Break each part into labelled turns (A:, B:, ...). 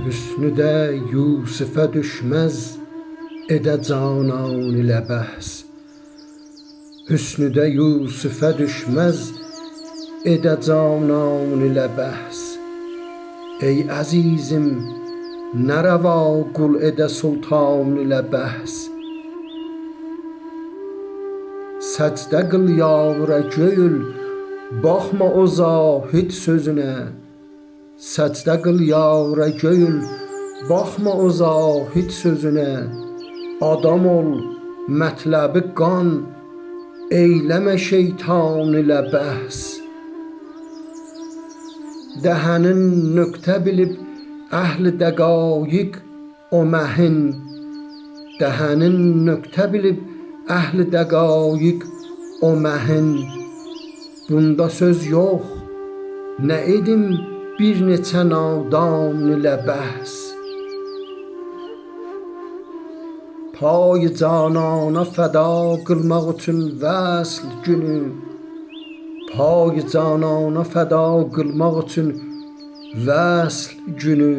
A: Hüsnü də Yusifə düşməz, edə canan ilə bəhs. Hüsnü də Yusifə düşməz, edə canan ilə bəhs. Ey əzizim, nə rəva qul edə sultan ilə bəhs. Səcdə qıl yavra göyül, baxma o zahid sözünə. Səcdə qıl yavra göyül, baxma o zahid sözünə. Adam ol, mətləbi qan, eyləmə şeytan ilə bəhs. Dəhənin nöqtə bilib əhli dəqaiq o məhin. Dəhənin nöqtə bilib əhli dəqaiq o məhin. Bunda söz yox, nə edim bir neçə nadan ilə bəhs. Pay canana fəda qılmaq üçün vəsl günü. Pay canana fəda qılmaq üçün vəsl günü.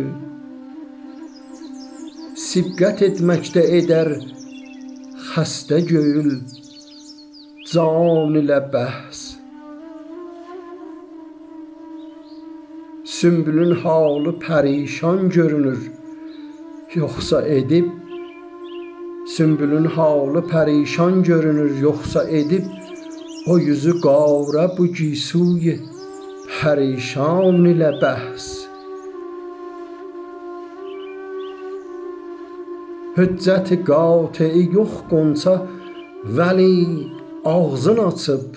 A: Sibqət etməkdə edər xəstə göyül, can ilə bəhs. Sümbülün halı pərişan görünür, yoxsa edib. Sümbülün halı pərişan görünür, yoxsa edib. O yüzü qavra bu gisuy pərişan ilə bəhs. Hüccəti qatei yox qonsa, vəli ağzın açıb.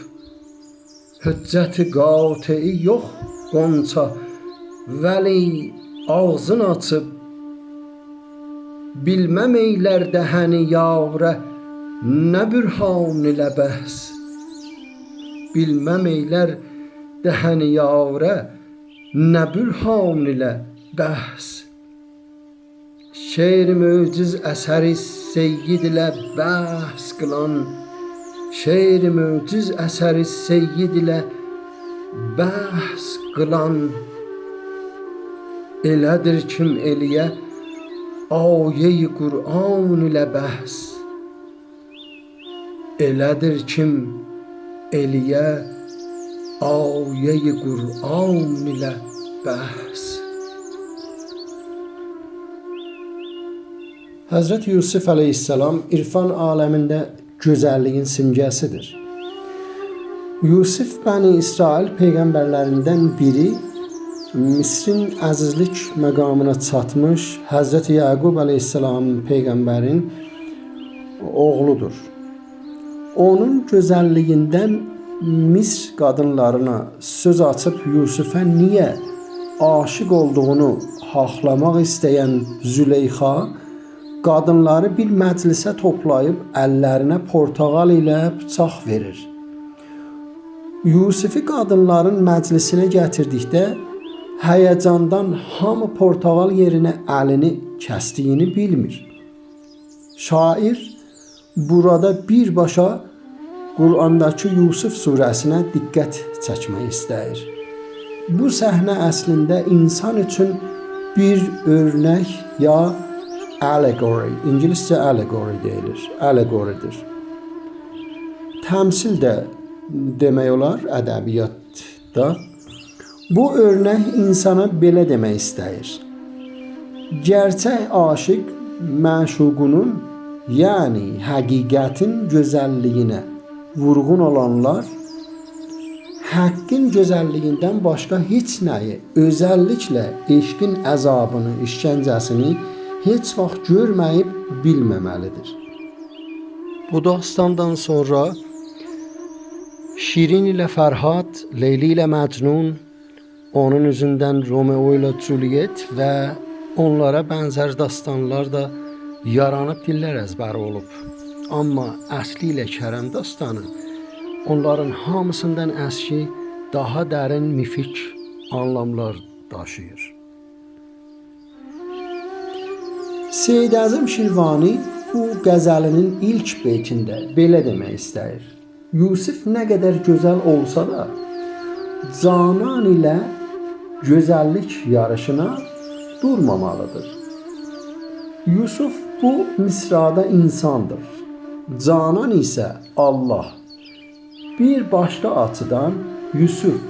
A: Hüccəti qatei yox qonsa, vəli ağzın açıb. Bilməm eylər dəhəni yavrə, nə bürhan ilə bəhs. Bilməm eylər dəhəni yavrə, nə bürhan ilə bəhs. Şeir möciz əsəri seyyid ilə bəhs qılan. Şeir möciz əsəri seyyid ilə bəhs qılan. Elədir kim eləyə ayə-i Qur'an ilə bəhs. Elədir kim eləyə ayə-i Qur'an ilə bəhs. Həzrət Yusif əleyhissalam irfan aləmində gözəlliyin simgəsidir. Yusif Bəni İsrail peyğəmbərlərindən biri, Misrin əzizlik məqamına çatmış Həzrət Yaqub əleyhissalamın peyğəmbərin oğludur. Onun gözəlliyindən Misr qadınlarına söz açıb Yusifə niyə aşiq olduğunu haqlamaq istəyən Züleyxa qadınları bir məclisə toplayıb əllərinə portağal ilə bıçaq verir. Yusifi qadınların məclisinə gətirdikdə həyəcandan hamı portağal yerinə əlini kəsdiyini bilmir. Şair burada birbaşa Qur'andakı Yusif surəsinə diqqət çəkmək istəyir. Bu səhnə əslində insan üçün bir örnək ya allegory, İngiliscə allegory deyilir, allegoridir. Təmsil də demək olar ədəbiyyatda. Bu örnək insana belə demək istəyir. Gerçək aşiq məşuqunun, yəni həqiqətin gözəlliyinə vurğun olanlar, həqqin gözəlliyindən başqa heç nəyi, özəlliklə eşqin əzabını, işgəncəsini heç vaxt görməyib bilməməlidir. Bu dastandan sonra Şirin ilə Fərhad, Leyli ilə Məcnun, onun üzündən Romeo ilə Juliet və onlara bənzər dastanlar da yaranıb dillər əzbəri olub. Amma əsli ilə Kərəm dastanı onların hamısından əski, daha dərin mifik anlamlar daşıyır. Seyid Əzim Şirvani bu qəzəlinin ilk beytində belə demək istəyir. Yusif nə qədər gözəl olsa da, canan ilə gözəllik yarışına durmamalıdır. Yusuf bu misrada insandır. Canan ise Allah. Bir başka açıdan Yusuf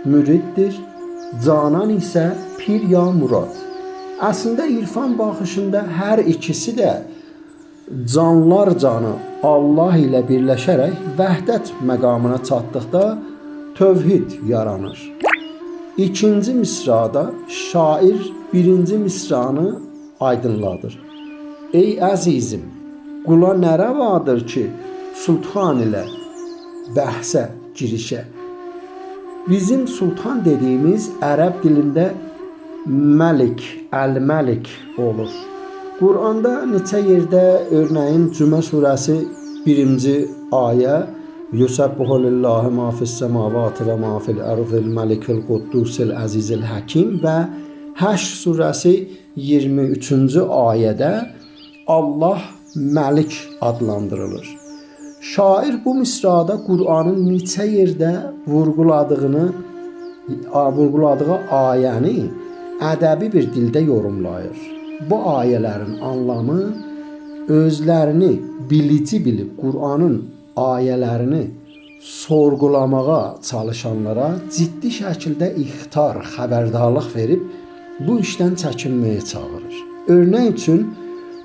A: müriddir, Canan ise Pir ya Murad. Aslında irfan baxışında hər ikisi de canlar canı Allah ile birləşərək vəhdət məqamına çatdıqda tövhid yaranır. İkinci misrada şair birinci misranı aydınladır. Ey əzizim, qula nə rəvadır ki, sultan ile bəhsə girişə. Bizim sultan dediğimiz Ərəb dilində Məlik, Əl-Məlik olur. Quranda neçə yerdə örneğin Cümə surəsi 1-ci ayə Yusabbihu lillahi ma fis-semavati və ma fil-ardil Məlikil Quddusil Əzizil Həkim və Həşr surəsi 23-cü ayədə Allah Məlik adlandırılır. Şair bu misrada Qur'anın neçə yerdə vurguladığı ayəni ədəbi bir dildə yorumlayır. Bu ayələrin anlamı özlərini bilici bilib Qur'anın ayələrini sorgulamağa çalışanlara ciddi şəkildə ixtar, xəbərdarlıq verib bu işdən çəkinməyə çağırır. Örnək üçün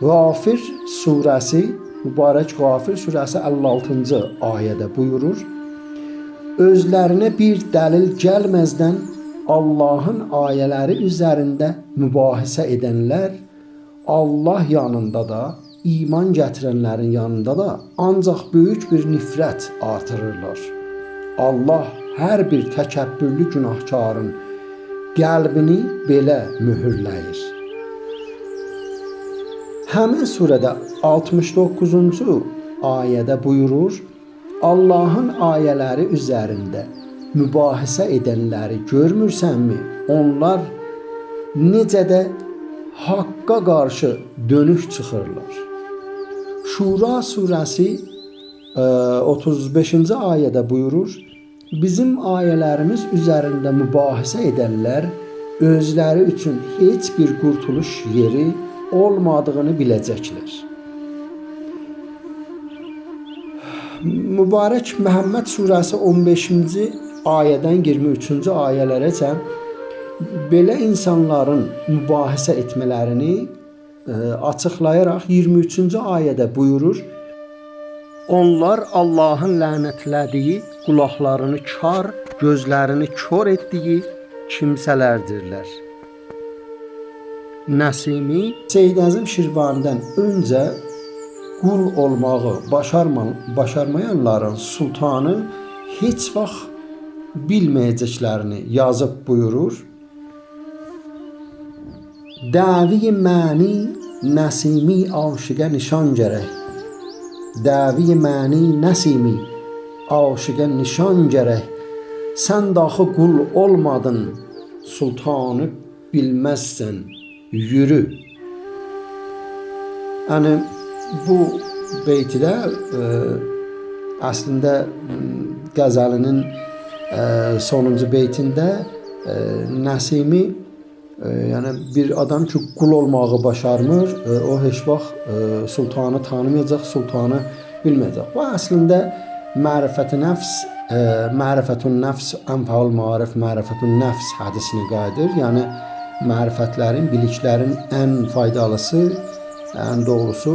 A: Qafir surəsi, mübarək Qafir surəsi 56-cı ayədə buyurur: özlərinə bir dəlil gəlməzdən Allahın ayələri üzərində mübahisə edənlər Allah yanında da, iman gətirənlərin yanında da ancaq böyük bir nifrət artırırlar. Allah hər bir təkəbbürlü günahkarın qəlbini belə mühürləyir. Həmin surədə 69-cu ayədə buyurur: Allahın ayələri üzərində mübahisə edənləri görmürsənmi? Onlar necə də haqqa qarşı dönüş çıxırlar. Şura surəsi 35-ci ayədə buyurur: bizim ayələrimiz üzərində mübahisə edənlər özləri üçün heç bir qurtuluş yeri olmadığını biləcəklər. Mübarək Məhəmməd surəsi 15-ci ayədən 23-cü ayələrəcən belə insanların mübahisə etmələrini açıqlayaraq 23-cü ayədə buyurur: onlar Allahın lənətlədiyi, qulaqlarını kar, gözlərini kör etdiyi kimsələrdirlər. Nəsimi Seyyid Əzim Şirvanidən öncə qul olmağı başarmayanların sultanı heç vaxt bilməyəcəklərini yazıb buyurur. Dəvi məni Nəsimi aşıqə nişan gərək. Dəvi məni Nəsimi aşıqə nişan gərək. Sən daxı qul olmadın, sultanı bilməzsən, yürü. Yəni bu beytidə əslində qəzəlinin sonuncu beytində Nəsimi yəni bir adam ki qul olmağı başarmır, o heç vaxt sultanı tanımayacaq, sultanı bilməyəcək. Bu əslində mərifətun nəfs ənfəul marif mərifətun nəfs hədisini qayıdır. Yəni mərifətlərin, biliklərin ən faydalısı, ən doğrusu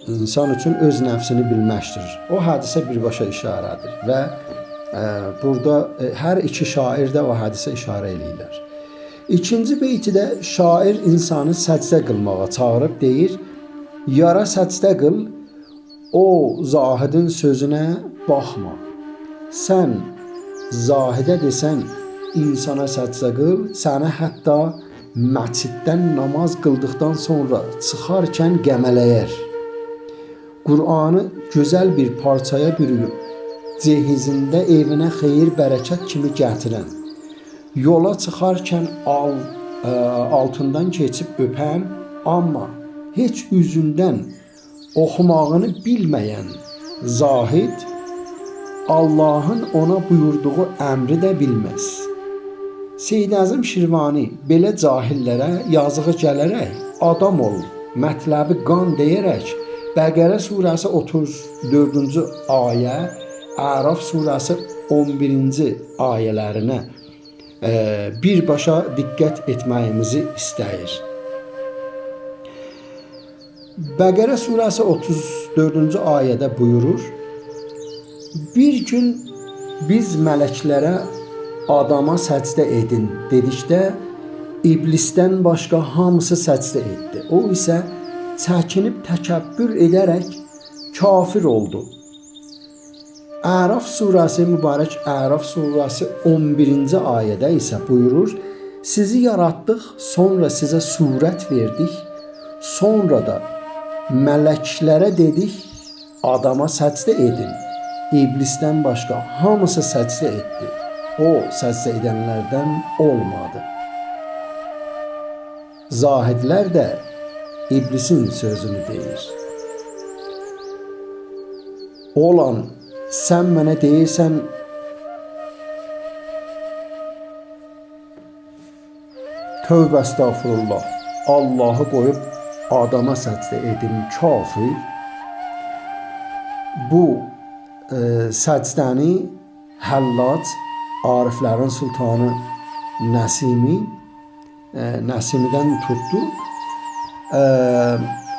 A: insan üçün öz nəfsini bilməkdir. O hədisə birbaşa işarədir və burada hər iki şair də o hədisə işarə edirlər. İkinci beytidə şair insanı səcdə qılmağa çağırıb deyir: yara səcdə qıl, o zahidin sözünə baxma. Sən zahidə desən insana səcdə qıl, səni hətta məsciddən namaz qıldıqdan sonra çıxarkən qəmələyər. Qur'anı gözəl bir parçaya bürüyüb, cehizində evinə xeyir bərəkət kimi gətirən, yola çıxarkən altından keçib öpən, amma heç üzündən oxumağını bilməyən zahid Allahın ona buyurduğu əmri də bilməz. Seyyid Əzim Şirvani belə cahillərə yazığı gələrək adam ol, mətləbi qan deyərək Bəqərə surəsi 34-cü ayə, Əraf surəsi 11-ci ayələrinə birbaşa diqqət etməyimizi istəyir. Bəqərə surəsi 34-cü ayədə buyurur: Bir gün biz mələklərə adama səcdə edin dedikdə iblisdən başqa hamısı səcdə etdi. O isə çəkinib təkəbbür edərək kafir oldu. Əraf surəsi mübarək Əraf surəsi 11-ci ayədə isə buyurur: Sizi yaratdıq, sonra sizə surət verdik, sonra da mələklərə dedik, adama səcdə edin. İblisdən başqa hamısı səcdə etdi. O səcdə edənlərdən olmadı. Zahidlər də iblisin sözünü deyir. Olan sən mənə deyirsən, tövbə estağfurullah, Allahı qoyub adama səcdə edin, kafir. Bu səcdəni Həllac, Ariflərin Sultanı Nəsimidən tutdu.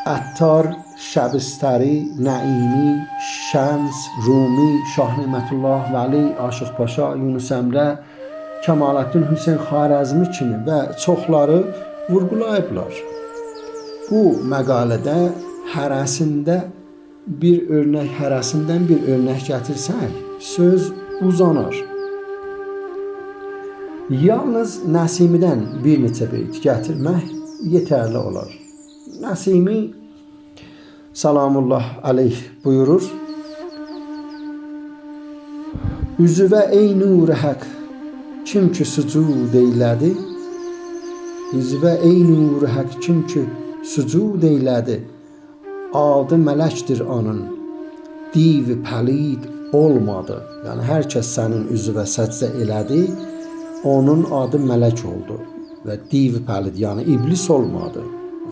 A: Əttar, Şəbistəri, Nəimi, Şəms, Rumi, Şah Nemətullah, Vəli, Aşıq Paşa, Yunus Əmrə, Kəmaləddin Hüseyn Xarəzmi kimi və çoxları vurğulayıblar. Bu məqalədə hərəsindən bir örnək gətirsək, söz uzanar. Yalnız Nəsimidən bir neçə beyt gətirmək yetərli olar. Nəsimi salamullah aleyh buyurur: Üzüvə ey nur-i haq, kim ki sucud eylədi, üzüvə ey nur-i haq, kim ki sucud eylədi, adı mələkdir onun, div pəlid olmadı. Yəni hər kəs sənin üzüvə səcdə elədi, onun adı mələk oldu və div pəlid, yəni iblis olmadı.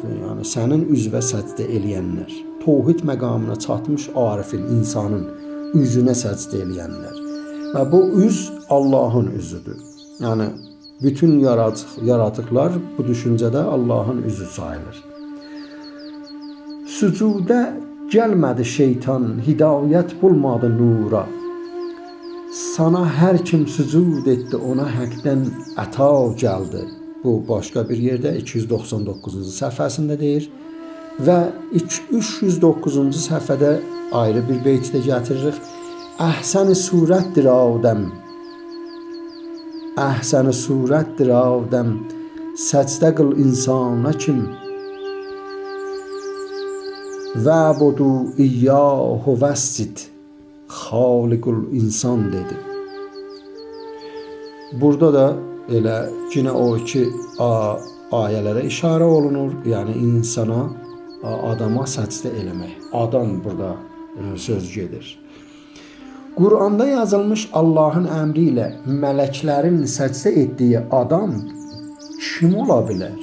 A: Yəni sənin üzvə səcdə eləyənlər, tövhid məqamına çatmış arifin, insanın üzünə səcdə eləyənlər. Və bu üz Allahın üzüdür. Yəni bütün yaratıqlar bu düşüncədə Allahın üzü sayılır. Sucudə gəlmədi şeytan, hidayət bulmadı nura. Sana hər kim sucud etdi, ona həqdən əta gəldi. Bu başqa bir yerdə 299-cu səhifəsində deyir və 309-cu səhifədə ayrı bir beytdə gətiririk. Əhsən-i surətdir Adəm, əhsən-i surətdir Adəm, səcdə qıl insana kim, vəbudu iyyəhu vəscid, xaliqul insan dedi. Burada da elə yine o iki ayələrə işarə olunur. Yəni insana, adama səcdə eləmək. Adam burada söz gedir. Quranda yazılmış Allahın əmri ilə mələklərin səcdə etdiyi adam kim ola bilər?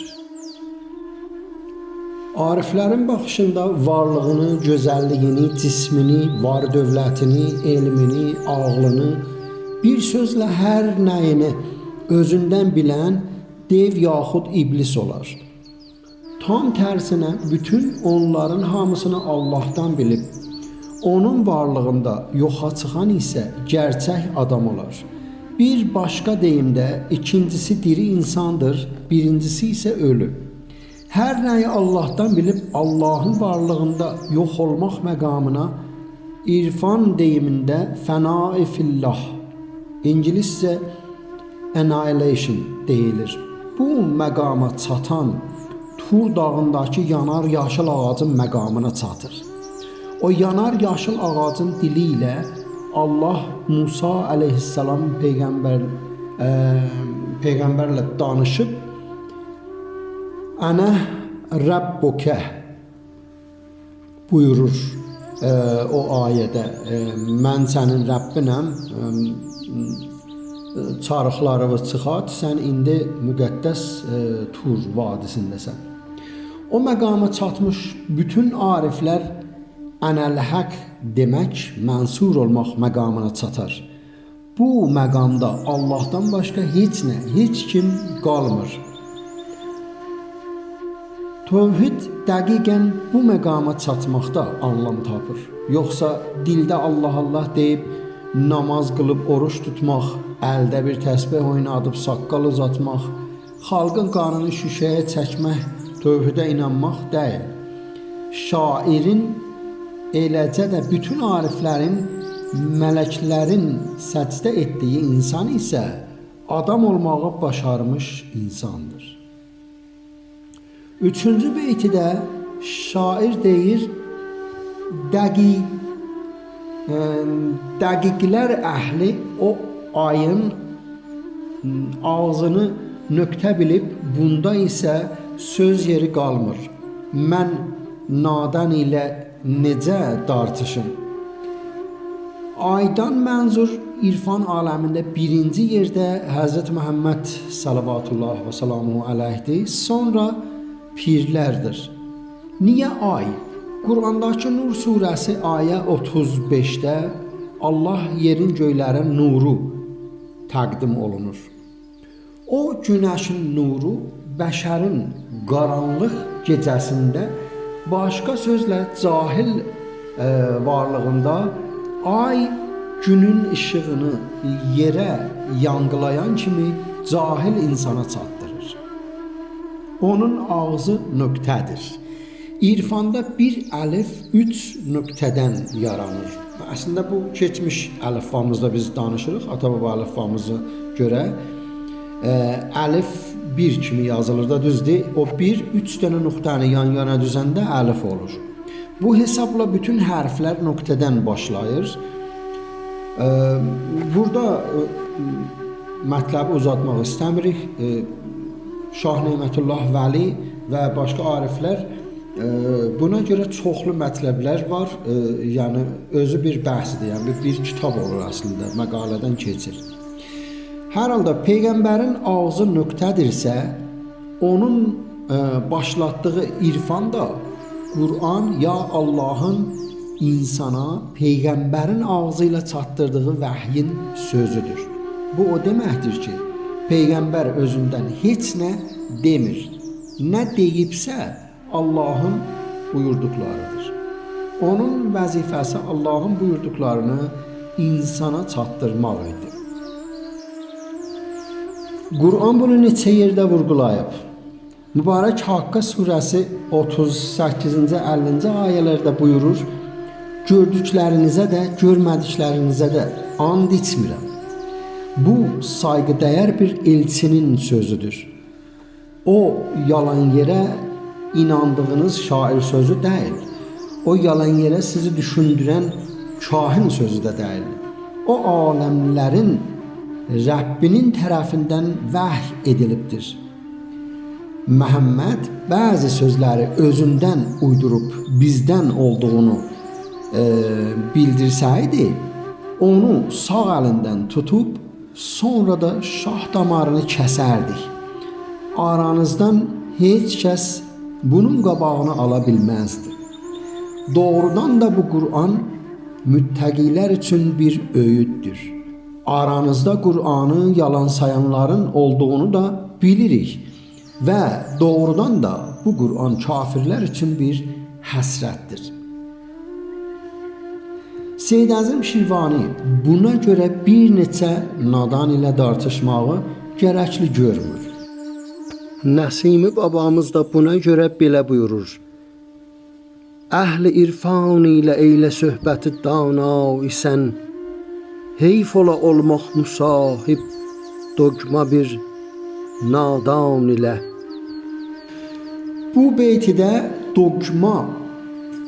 A: Ariflərin baxışında varlığını, gözəlliyini, cismini, var dövlətini, elmini, ağlını, bir sözlə hər nəyini özündən bilən dev yaxud iblis olar. Tam tərsinə bütün onların hamısını Allahdan bilib, onun varlığında yoxa çıxan isə gerçək adam olar. Bir başqa deyimdə ikincisi diri insandır, birincisi isə ölü. Hər nəyi Allahdan bilib Allahın varlığında yox olmaq məqamına irfan deyimində fənai fillah, İngiliscə annihilation deyilir. Bu məqama çatan Tur dağındakı yanar yaşıl ağacın məqamına çatır. O yanar yaşıl ağacın dili ilə Allah Musa əleyhissalam peyğəmbərlə danışıb Ənə Rabbukə buyurur o ayədə. Mən sənin Rəbbinəm, çarıqları çıxart, sən indi müqəddəs Tur vadisindəsən. O məqama çatmış bütün ariflər ənəl-haq demək, mənsur olmaq məqamına çatar. Bu məqamda Allahdan başqa heç kim qalmır. Tövhid dəqiqən bu məqama çatmaqda anlam tapır. Yoxsa dildə Allah Allah deyib namaz qılıb oruç tutmaq, əldə bir təsbih oynadıb saqqal uzatmaq, xalqın qanını şüşəyə çəkmək, tövhidə inanmaq deyil. Şairin, eləcə də bütün ariflərin, mələklərin səcdə etdiyi insan isə adam olmağı başarmış insandır. Üçüncü beytidə şair deyir, dəqiqlər əhli o ayın ağzını nöqtə bilib, bunda isə söz yeri qalmır. Mən nadan ilə necə dartışım? Aydan mənzur irfan aləmində birinci yerdə Həzrət Məhəmməd salavatullah və salamuhu aleyhdir, sonra pirlərdir. Niyə ay? Qurandakı Nur surəsi ayə 35-də Allah yerin göylərin nuru təqdim olunur. O günəşin nuru bəşərin qaranlıq gecəsində, başqa sözlə cahil varlığında ay günün işığını yerə yanqılayan kimi cahil insana çatdırır. Onun ağzı nöqtədir. İrfanda bir əlif 3 nöqtədən yaranır. Əslində bu keçmiş əlifbamızda biz danışırıq. Ata-baba əlifbamıza görə əlif 1 kimi yazılır da, düzdür? O 1 3 dənə nöqtəni yan-yana düzəndə əlif olur. Bu hesabla bütün hərflər nöqtədən başlayır. Burada mətləbi uzatmaq istəmirik. Şah Nemətullah Vəli və başqa ariflər buna görə çoxlu mətləblər var. Yəni özü bir bəhsdir, yəni bir kitab olur əslində, məqalədən keçir. Hər halda peyğəmbərin ağzı nöqtədirsə, onun başlatdığı irfan da Qur'an ya Allahın insana peyğəmbərin ağzı ilə çatdırdığı vəhyin sözüdür. Bu o deməkdir ki, peyğəmbər özündən heç nə demir. Nə deyibsə Allahın buyurduqlarıdır. Onun vəzifəsi Allahın buyurduqlarını insana çatdırmaq idi. Qur'an bunu neçə yerdə vurğulayıb. Mübarək Haqqa surəsi 38-ci 50-ci ayələrdə buyurur: gördüklərinizə də, görmədiklərinizə də and içmirəm. Bu sayğıdəyər bir elçinin sözüdür. O yalan yerə inandığınız şair sözü deyil. O yalan yerə sizi düşündürən kahin sözü də deyil. O aləmlərin Rəbbinin tərəfindən vəhy edilibdir. Məhəmməd bəzi sözləri özündən uydurub bizdən olduğunu bildirsəydi, onu sağ əlindən tutub sonra da şah damarını kəsərdik. Aranızdan heç kəs bunun qabağını ala bilməzdi. Doğrudan da bu Qur'an müttəqilər üçün bir öyüddür. Aranızda Qur'anı yalan sayanların olduğunu da bilirik və doğrudan da bu Qur'an kafirlər üçün bir həsrətdir. Seyyid Əzim Şirvani buna görə bir neçə nadan ilə tartışmağı gərəkli görmür. Nəsimi babamız da buna görə belə buyurur: Əhli irfan ilə eylə söhbəti dana isən, heyf ola olmaq musahib dogma bir nadan ilə. Bu beytidə dogma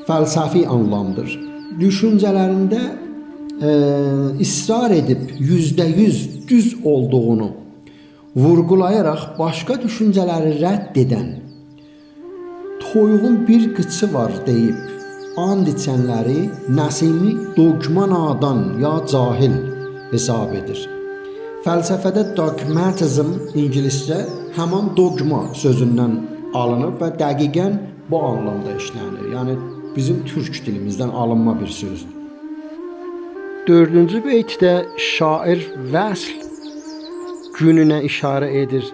A: fəlsəfi anlamdır. Düşüncələrində israr edib %100 düz olduğunu vurğulayaraq başqa düşüncələri rədd edən toyğun bir qıçı var deyib and içənləri Nəsimi dogma nadan ya cahil hesab edir. Fəlsəfədə dogmatizm ingiliscə həman dogma sözündən alınıb və dəqiqən bu anlamda işlənir. Yəni bizim türk dilimizdən alınma bir sözdür. 4-cü beytdə şair vəsl gününə işarə edir.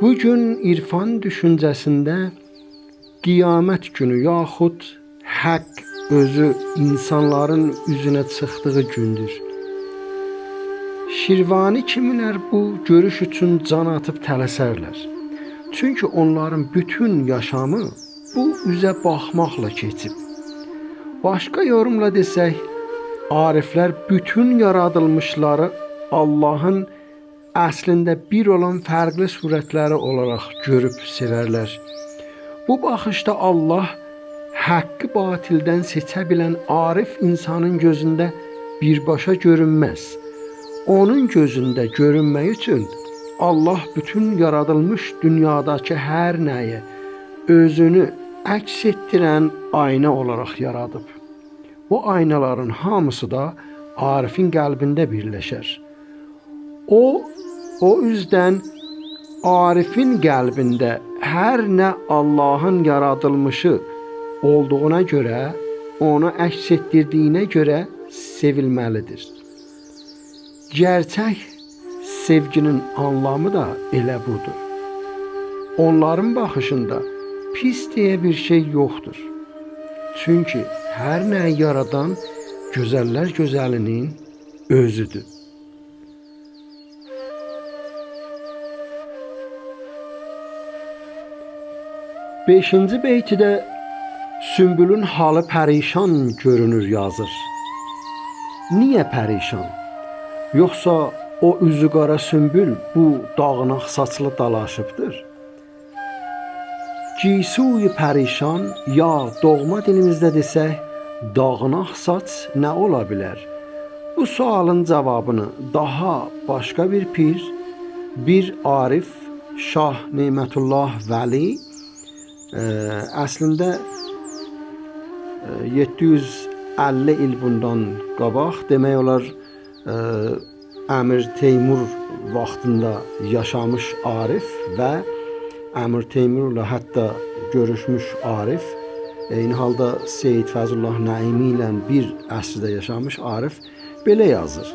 A: Bu gün irfan düşüncəsində qiyamət günü yaxud haqq özü insanların üzünə çıxdığı gündür. Şirvani kimilər bu görüş üçün can atıb tələsərlər. Çünki onların bütün yaşamı bu üzə baxmaqla keçib. Başqa yorumla desək, ariflər bütün yaradılmışları Allahın əslində bir olan fərqli surətləri olaraq görüb sevərlər. Bu baxışda Allah haqqı batildən seçə bilən arif insanın gözündə birbaşa görünməz. Onun gözündə görünmək üçün Allah bütün yaradılmış dünyadakı hər nəyi özünü əks etdirən ayna olaraq yaradıb. Bu aynaların hamısı da arifin qəlbində birləşər. O üzdən arifin qəlbində hər nə Allahın yaradılmışı olduğuna görə, onu əks etdirdiyinə görə sevilməlidir. Gerçək sevginin anlamı da elə budur. Onların baxışında pis deyə bir şey yoxdur. Çünki hər nəyi yaradan gözəllər gözəlinin özüdür. 5-ci beytidə Sümbülün halı pərişan görünür yazır. Niyə pərişan? Yoxsa o üzü qara sümbül bu dağınaq saçlı dalaşıbdır? Giysuyu pərişan ya doğma dilimizdə desək, dağınaq saç nə ola bilər? Bu sualın cavabını daha başqa bir pir, bir arif Şah Nemətullah Vəli əslində 750 il bundan qabaq demək olar Əmir Teymur vaxtında yaşamış arif və Əmir Teymurla hətta görüşmüş arif, eyni halda Seyyid Fəzullah Nəimi ilə bir əsrdə yaşamış arif belə yazır.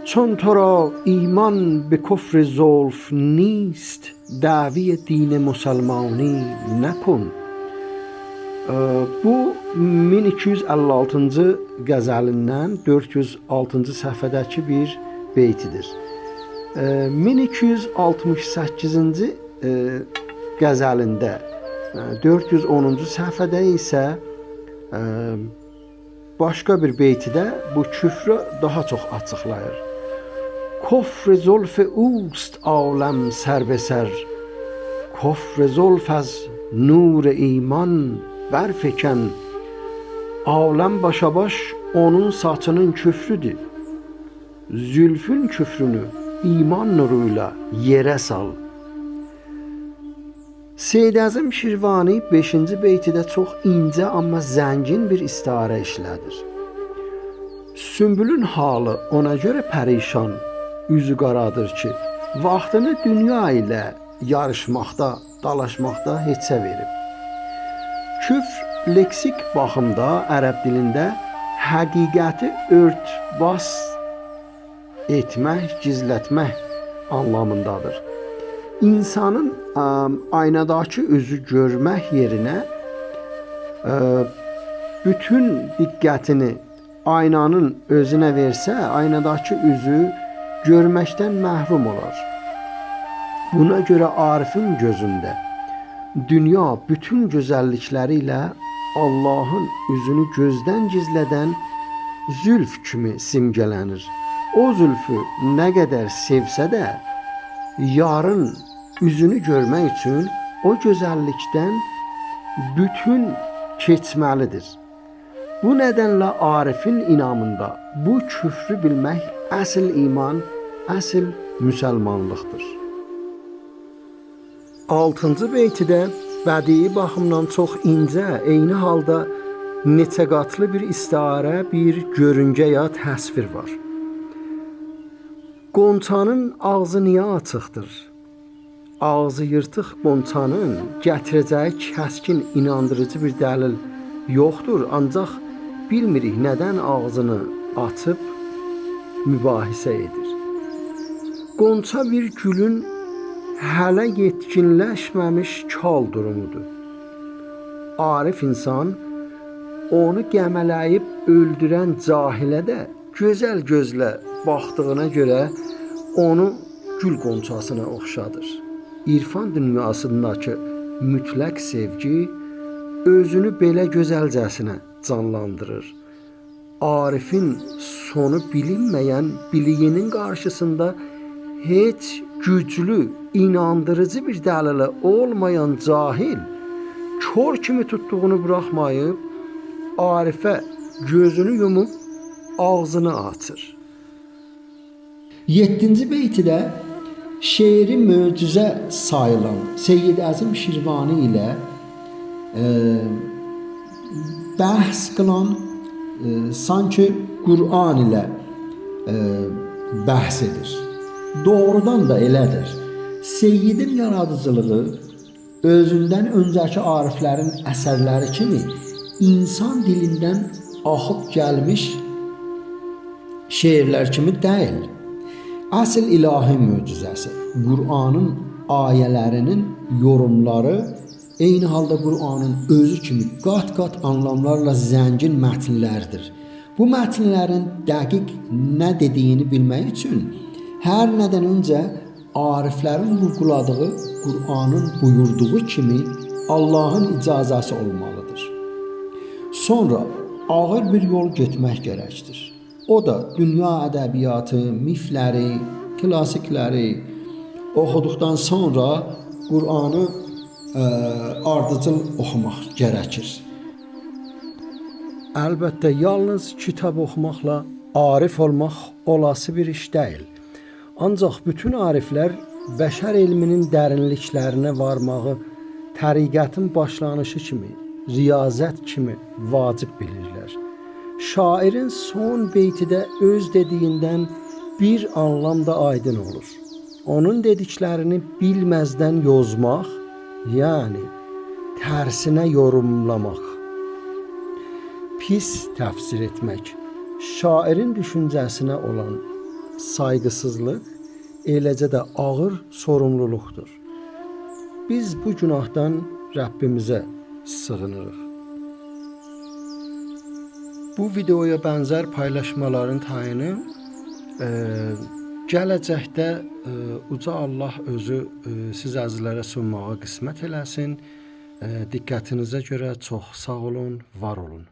A: چون تو را ایمان به کفر زلف نیست دعوی دین مسلمانی نکن. Bu 1256-cı qəzəlindən 406-cı səhifədəki bir beytidir. 1268-ci qəzəlində 410-cu səhifədə isə başqa bir beytidə bu küfrü daha çox açıqlayır. Kofr zülf اوست عالم سر به سر کفر زلف از نور ایمان برفکن. Aləm başa-baş onun saçının küfrüdür. Zülfün küfrünü iman nuruyla yerə sal. Seyyid Əzim Şirvani 5-ci beytidə çox incə amma zəngin bir istarə işlədir. Sümbülün halı ona görə pərişan, üzü qaradır ki, vaxtını dünya ilə yarışmaqda, dalaşmaqda heçə verib. Küfr leksik baxımda ərəb dilində həqiqəti örtbas etmək, gizlətmək anlamındadır. İnsanın aynadakı özü görmək yerinə bütün diqqətini aynanın özünə versə, aynadakı üzü görməkdən məhrum olar. Buna görə arifin gözündə dünya bütün gözəllikləri ilə Allahın üzünü gözdən gizlədən zülf kimi simgələnir. O zülfü nə qədər sevsə də, yarın üzünü görmək üçün o gözəllikdən bütün keçməlidir. Bu nədənlə arifin inamında bu küfrü bilmək əsl iman, əsl müsəlmanlıqdır. 6-cı beytidə bədii baxımdan çox incə, eyni halda neçə qatlı bir istiarə, bir görüncə ya təsvir var. Qonçanın ağzı niyə açıqdır? Ağzı yırtıq qonçanın gətirəcəyi kəskin, inandırıcı bir dəlil yoxdur, ancaq bilmirik nədən ağzını açıb mübahisə edir. Qonça bir gülün hələ yetkinləşməmiş kal durumudur. Arif insan onu gəmələyib öldürən cahilə də gözəl gözlə baxdığına görə onu gül qonçasına oxşadır. İrfan dünyasındakı mütləq sevgi özünü belə gözəlcəsinə canlandırır. Arifin sonu bilinməyən biliyinin qarşısında heç güclü, inandırıcı bir dəlili olmayan cahil kör kimi tutduğunu buraxmayıb Arifə gözünü yumub ağzını açır. 7-ci beytidə şeiri möcüzə sayılan Seyyid Əzim Şirvani ilə bəhs qılan sanki Qur'an ilə bəhs edir. Doğrudan da elədir. Seyyidin yaradıcılığı özündən öncəki ariflərin əsərləri kimi insan dilindən axıb gəlmiş şeirlər kimi deyil. Əsl ilahi möcüzəsi, Qur'anın ayələrinin yorumları eyni halda Qur'anın özü kimi qat-qat anlamlarla zəngin mətnlərdir. Bu mətnlərin dəqiq nə dediyini bilmək üçün hər nədən öncə ariflərin vurguladığı Qur'anın buyurduğu kimi Allahın icazəsi olmalıdır. Sonra ağır bir yol getmək gərəkdir. O da dünya ədəbiyyatı, mifləri, klasikləri oxuduqdan sonra Qur'anı ardıcıl oxumaq gərəkir. Əlbəttə, yalnız kitab oxumaqla arif olmaq olası bir iş deyil. Ancaq bütün ariflər bəşər elminin dərinliklərinə varmağı təriqətin başlanışı kimi, riyazət kimi vacib bilirlər. Şairin son beytidə öz dediyindən bir anlam da aydın olur. Onun dediklərini bilməzdən yozmaq, yəni tərsinə yorumlamaq, pis təfsir etmək, şairin düşüncəsinə olan sayğısızlıq, eləcə də ağır sorumluluqdur. Biz bu günahdan Rəbbimizə sığınırıq. Bu videoya bənzər paylaşmaların tayını gələcəkdə Uca Allah özü siz əzizlərə sunmağa qismət eləsin. Diqqətinizə görə çox sağ olun, var olun.